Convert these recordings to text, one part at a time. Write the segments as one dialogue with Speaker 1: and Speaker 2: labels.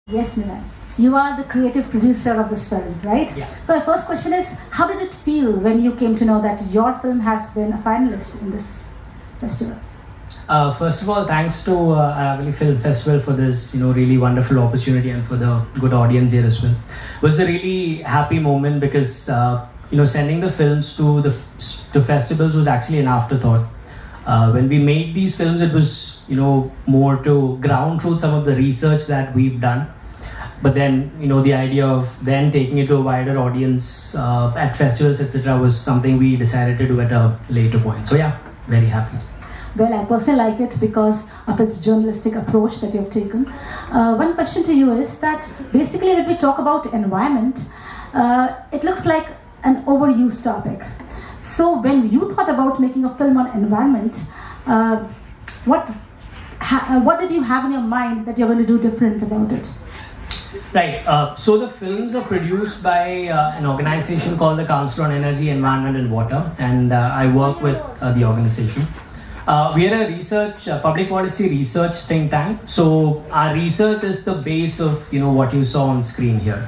Speaker 1: Yes, Milan. You are the creative producer of this film, right?
Speaker 2: Yeah.
Speaker 1: So my first question is, how did it feel when you came to know that your film has been a finalist in this festival?
Speaker 2: First of all, thanks to Aravali Film Festival for this, really wonderful opportunity and for the good audience here as well. It was a really happy moment because, sending the films to festivals was actually an afterthought. When we made these films, it was, more to ground truth some of the research that we've done. But then, the idea of then taking it to a wider audience at festivals, etc., was something we decided to do at a later point. So yeah, very happy.
Speaker 1: Well, I personally like it because of its journalistic approach that you've taken. One question to you is that basically when we talk about environment, it looks like an overused topic. So when you thought about making a film on environment, what did you have in your mind that you're going to do different about it?
Speaker 2: Right. So the films are produced by an organization called the Council on Energy, Environment and Water, and I work with the organization. We are a public policy research think tank. So our research is the base of what you saw on screen here.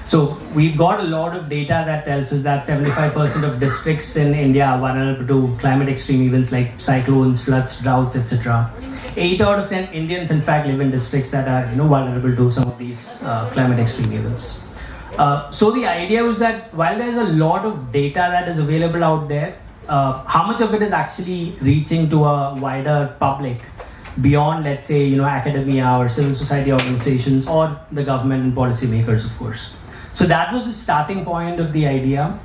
Speaker 2: So we've got a lot of data that tells us that 75% of districts in India are vulnerable to climate extreme events like cyclones, floods, droughts, etc. 8 out of 10 Indians, in fact, live in districts that are vulnerable to some of these climate extreme events. So the idea was that while there's a lot of data that is available out there, how much of it is actually reaching to a wider public beyond, let's say, academia or civil society organizations or the government and policymakers, of course. So that was the starting point of the idea,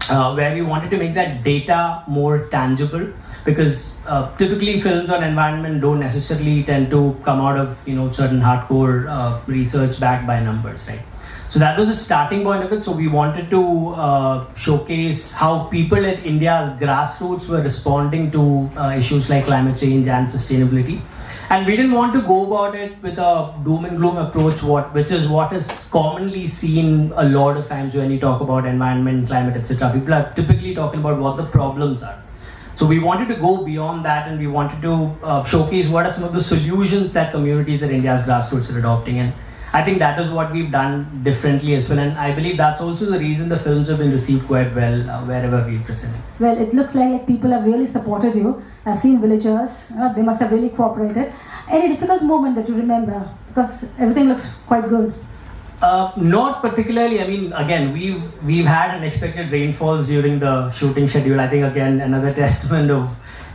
Speaker 2: where we wanted to make that data more tangible, because typically films on environment don't necessarily tend to come out of certain hardcore research backed by numbers, right? So that was the starting point of it. So we wanted to showcase how people at India's grassroots were responding to issues like climate change and sustainability. And we didn't want to go about it with a doom and gloom approach, which is what is commonly seen a lot of times when you talk about environment, climate, etc. People are typically talking about what the problems are. So we wanted to go beyond that, and we wanted to showcase what are some of the solutions that communities at India's grassroots are adopting. And I think that is what we've done differently as well. And I believe that's also the reason the films have been received quite well wherever we've presented.
Speaker 1: Well, it looks like people have really supported you. I've seen villagers, they must have really cooperated. Any difficult moment that you remember? Because everything looks quite good.
Speaker 2: Not particularly. I mean, again, we've had unexpected rainfalls during the shooting schedule. I think, again, another testament of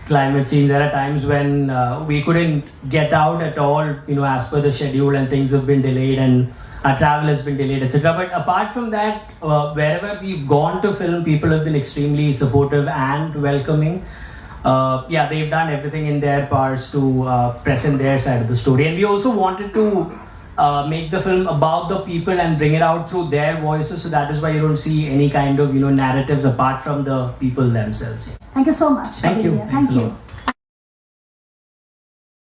Speaker 2: climate change. There are times when we couldn't get out at all, as per the schedule, and things have been delayed and our travel has been delayed, etc. But apart from that, wherever we've gone to film, people have been extremely supportive and welcoming. They've done everything in their powers to present their side of the story. And we also wanted to make the film about the people and bring it out through their voices. So that is why you don't see any kind of narratives apart from the people themselves.
Speaker 1: Thank you so much.
Speaker 2: Thank you.
Speaker 1: Thank you.